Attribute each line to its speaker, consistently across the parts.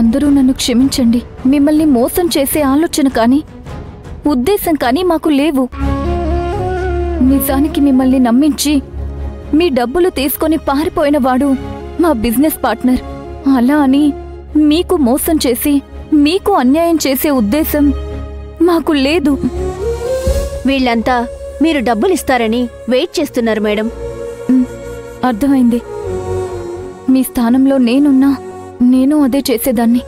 Speaker 1: అందరూ నన్ను క్షమించండి. మిమ్మల్ని మోసం చేసే ఆలోచన కానీ ఉద్దేశం కానీ మాకు లేవు. నిజానికి మిమ్మల్ని నమ్మించి మీ డబ్బులు తీసుకొని పారిపోయినవాడు మా బిజినెస్ పార్ట్నర్. అలా అని మీకు మోసం చేసి మీకు అన్యాయం చేసే ఉద్దేశం మాకు లేదు.
Speaker 2: వీళ్ళంతా మీరు డబ్బులిస్తారని వెయిట్ చేస్తున్నారు మేడం.
Speaker 1: అర్థమైంది. మీ స్థానంలో నేనున్నా నేను అదే చేసేదాన్ని.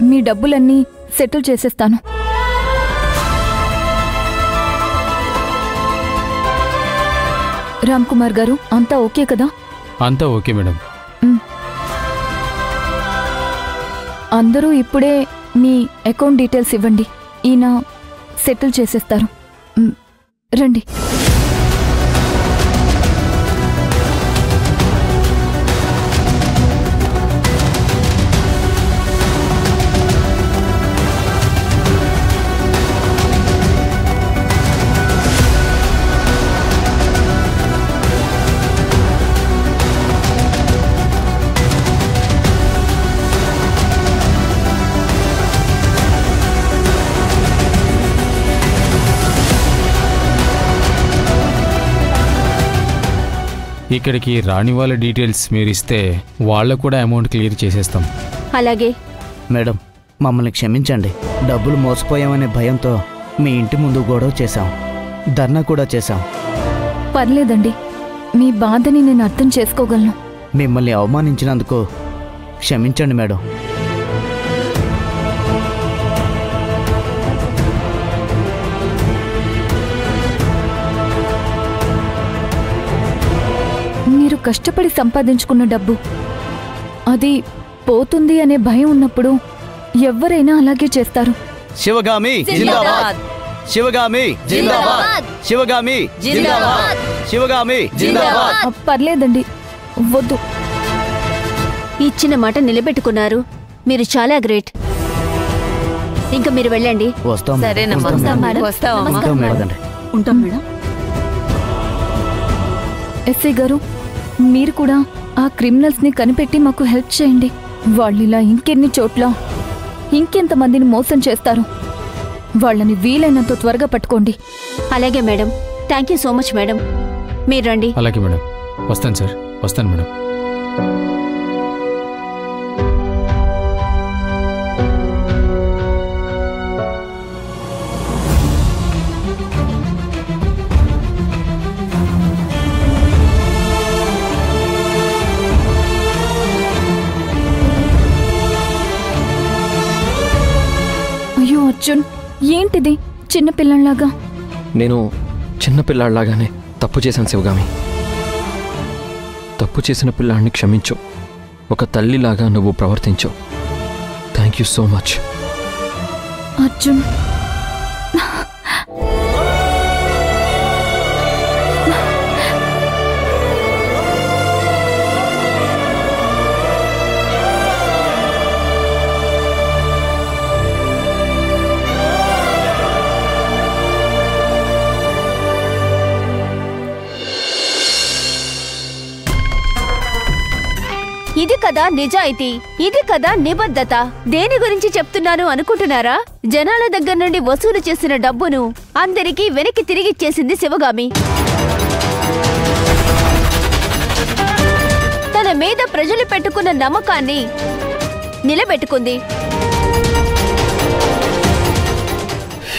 Speaker 1: మీ డబ్బులన్నీ సెటిల్ చేసేస్తాను. రామ్ కుమార్ గారు, అంతా ఓకే కదా?
Speaker 3: అంతా ఓకే మేడం.
Speaker 1: అందరూ ఇప్పుడే మీ అకౌంట్ డీటెయిల్స్ ఇవ్వండి. ఈయన సెటిల్ చేసేస్తారు. రండి.
Speaker 3: ఇక్కడికి రాని వాళ్ళ డీటెయిల్స్ మీరు ఇస్తే వాళ్ళకు కూడా అమౌంట్ క్లియర్ చేసేస్తాం.
Speaker 2: అలాగే
Speaker 4: మేడం, మమ్మల్ని క్షమించండి. డబ్బులు మోసపోయామనే భయంతో మీ ఇంటి ముందు గొడవ చేశాం, ధర్నా కూడా చేశాం.
Speaker 1: పర్లేదండి, మీ బాధని నేను అర్థం చేసుకోగలను.
Speaker 4: మిమ్మల్ని అవమానించినందుకు క్షమించండి మేడం.
Speaker 1: మీరు కష్టపడి సంపాదించుకున్న డబ్బు అది పోతుంది అనే భయం ఉన్నప్పుడు ఎవరైనా అలాగే చేస్తారు.
Speaker 4: శివగామి జిందాబాద్, శివగామి జిందాబాద్, శివగామి జిందాబాద్, శివగామి జిందాబాద్.
Speaker 1: పర్లేదండి, వద్దు.
Speaker 2: ఇచ్చిన మాట నిలబెట్టుకున్నారు. మీరు చాలా గ్రేట్. ఇంకా మీరు వెళ్ళండి.
Speaker 4: వస్తాం.
Speaker 2: ఉంటాం మేడం.
Speaker 1: ఎస్ఐ గారు, మీరు కూడా ఆ క్రిమినల్స్ ని కనిపెట్టి మాకు హెల్ప్ చేయండి. వాళ్ళిలా ఇంకెన్ని చోట్ల ఇంకెంతమందిని మోసం చేస్తారు. వాళ్ళని వీలైనంత త్వరగా పట్టుకోండి.
Speaker 2: అలాగే madam. Thank you so much madam. మీరు రండి.
Speaker 3: అలాగే మేడం. వస్తాను సార్, వస్తాను మేడం.
Speaker 1: అయ్యో అర్జున్, ఏంటిది చిన్నపిల్లలాగా?
Speaker 5: నేను చిన్నపిల్లాడిలాగానే తప్పు చేశాను శివగామి. తప్పు చేసిన పిల్లాడిని క్షమించు. ఒక తల్లిలాగా నువ్వు ప్రవర్తించు. Thank you so much.
Speaker 1: Arjun,
Speaker 2: ఇది కదా నిజాయితీ, ఇది కదా నిబద్ధత. దేని గురించి చెప్తున్నాను అనుకుంటున్నారా? జనాల దగ్గర నుండి వసూలు చేసిన డబ్బును అందరికీ వెనక్కి తిరిగిచ్చేసింది శివగామి. తన మీద ప్రజలు పెట్టుకున్న నమ్మకాన్ని నిలబెట్టుకుంది.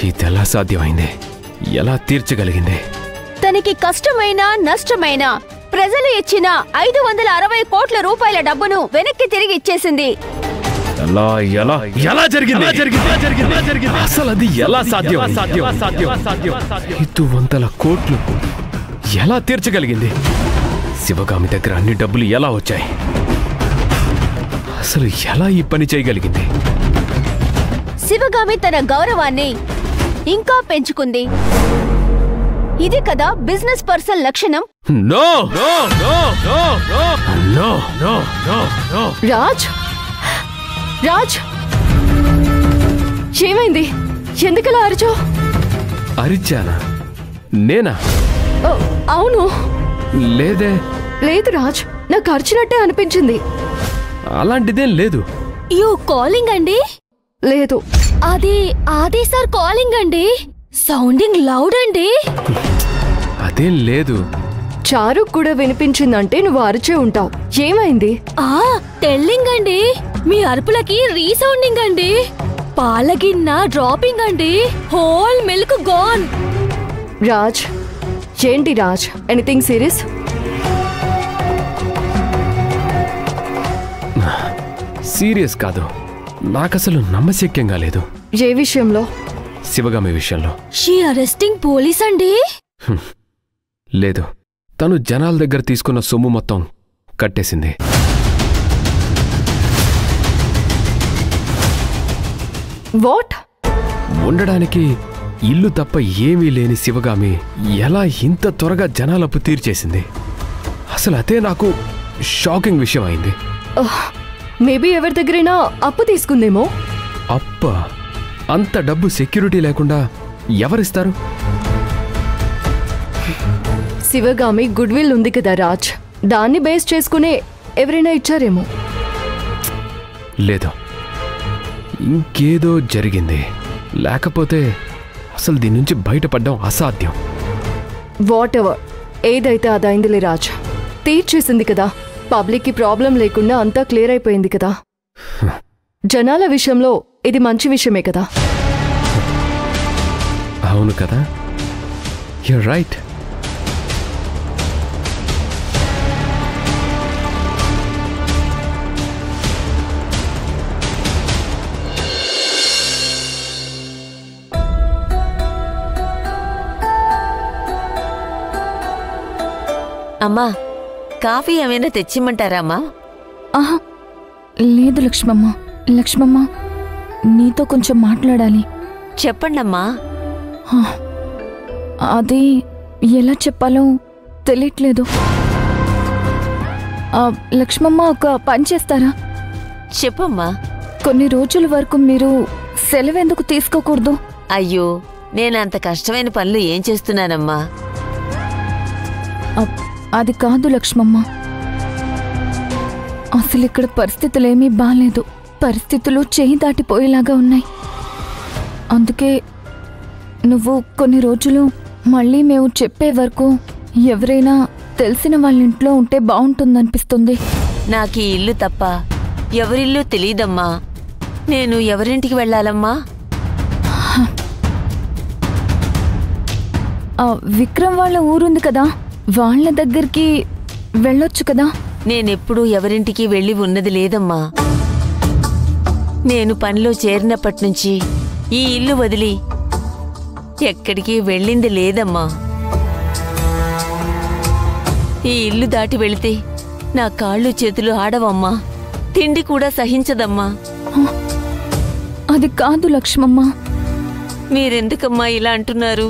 Speaker 6: ఇదెలా సాధ్యమైంది? ఎలా తీర్చగలిగింది?
Speaker 2: తనకి కష్టమైనా నష్టమైనా ప్రజలు ఇచ్చిన 560 కోట్ల రూపాయల డబ్బును వెనక్కి తిరిగి ఇచ్చేసింది.
Speaker 6: ఎలా జరిగింది? అసలు అది ఎలా సాధ్యం? 500 కోట్లు ఎలా తీర్చగలిగింది? శివగామి దగ్గర అన్ని డబ్బులు ఎలా వచ్చాయి? అసలు ఎలా ఈ పని చేయగలిగింది?
Speaker 2: శివగామి తన గౌరవాన్ని ఇంకా పెంచుకుంది. ఇది కదా బిజినెస్ పర్సన్ లక్షణం.
Speaker 1: రాజ్, రాజ్, ఏమైంది? ఎందుకలా అరిచో?
Speaker 6: అరిచానా? నేనా?
Speaker 1: అవును.
Speaker 6: లేదే.
Speaker 1: లేదు రాజ్, నాకు అరిచినట్టే అనిపించింది.
Speaker 6: అలాంటిదేం లేదు.
Speaker 2: యూ కాలింగ్ అండి?
Speaker 7: లేదు.
Speaker 2: అది ఆది సార్ కాలింగ్ అండి. సౌండింగ్ లౌడ్ అండి.
Speaker 6: అదేం లేదు.
Speaker 7: చారు కూడా వినిపించిందంటే నువ్వు అరిచే ఉంటావు. ఏమైంది?
Speaker 2: టెల్లింగ్ అండి. మీ అరుపులకి రీసౌండింగ్ అండి. పాలగిన్న డ్రాపింగ్ అండి. Whole milk gone.
Speaker 7: రాజ్, ఏంటి రాజ్? Anything serious?
Speaker 6: సీరియస్ కాదు, నాకసలు నమ్మశక్యంగా లేదు.
Speaker 7: ఏ విషయంలో?
Speaker 6: శివగామి విషయంలో.
Speaker 2: షీ అరెస్టింగ్ పోలీస్ అండి?
Speaker 6: లేదు, తను జనాల దగ్గర తీసుకున్న సొమ్ము మొత్తం కట్టేసింది.
Speaker 7: వాట్?
Speaker 6: ఉండడానికి ఇల్లు తప్ప ఏమీ లేని శివగామి ఎలా ఇంత త్వరగా జనాలప్పు తీర్చేసింది? అసలు అదే నాకు షాకింగ్ విషయం అయింది.
Speaker 7: మేబీ ఎవరి దగ్గరైనా అప్పు తీసుకుందేమో.
Speaker 6: అప్ప? అంత డబ్బు సెక్యూరిటీ లేకుండా ఎవరిస్తారు?
Speaker 7: శివగామి గుడ్ విల్ ఉంది కదా రాజ్, దాన్ని బేస్ చేసుకునే ఎవరైనా ఇచ్చారేమో.
Speaker 6: లేదు, ఇంకేదో జరిగింది. లేకపోతే అసలు దీని నుంచి బయటపడడం అసాధ్యం.
Speaker 7: వాట్ ఎవర్, ఏదైతే అదైందిలే రాజ్. తీర్చేసింది కదా, పబ్లిక్కి ప్రాబ్లం లేకుండా అంతా క్లియర్ అయిపోయింది కదా. జనాల విషయంలో ఇది మంచి విషయమే కదా.
Speaker 6: అవును కదా, యూర్ రైట్.
Speaker 8: అమ్మా, కాఫీ ఏమైనా తెచ్చిమ్మంటారా అమ్మా?
Speaker 1: ఆహా లేదు లక్ష్మమ్మ. లక్ష్మమ్మ, నీతో కొంచెం మాట్లాడాలి.
Speaker 8: చెప్పండమ్మా.
Speaker 1: అది ఎలా చెప్పాలో తెలియట్లేదు. లక్ష్మమ్మ, ఒక పని చేస్తారా?
Speaker 8: చెప్పమ్మా.
Speaker 1: కొన్ని రోజుల వరకు మీరు సెలవెందుకు తీసుకోకూడదు?
Speaker 8: అయ్యో, నేనంత కష్టమైన పనులు ఏం చేస్తున్నానమ్మా?
Speaker 1: అది కాదు లక్ష్మమ్మ, అసలు ఇక్కడ పరిస్థితులేమీ బాలేదు. పరిస్థితులు చేయి దాటిపోయేలాగా ఉన్నాయి. అందుకే నువ్వు కొన్ని రోజులు మళ్ళీ మేము చెప్పే వరకు ఎవరైనా తెలిసిన వాళ్ళ ఇంట్లో ఉంటే బాగుంటుందనిపిస్తుంది.
Speaker 8: నాకు ఈ ఇల్లు తప్ప ఎవరిల్లు తెలీదమ్మా. నేను ఎవరింటికి వెళ్ళాలమ్మా?
Speaker 1: విక్రమ్ వాళ్ళ ఊరుంది కదా, వాళ్ళ దగ్గరికి వెళ్ళొచ్చు కదా.
Speaker 8: నేనెప్పుడూ ఎవరింటికి వెళ్ళి ఉన్నది లేదమ్మా. నేను పనిలో చేరినప్పటినుంచి ఈ ఇల్లు వదిలి ఎక్కడికి వెళ్ళింది లేదమ్మా. ఈ ఇల్లు దాటి వెళితే నా కాళ్ళు చేతులు ఆడవమ్మా. తిండి కూడా సహించదమ్మా.
Speaker 1: అది కాదు లక్ష్మమ్మ.
Speaker 8: మీరెందుకమ్మా ఇలా అంటున్నారు?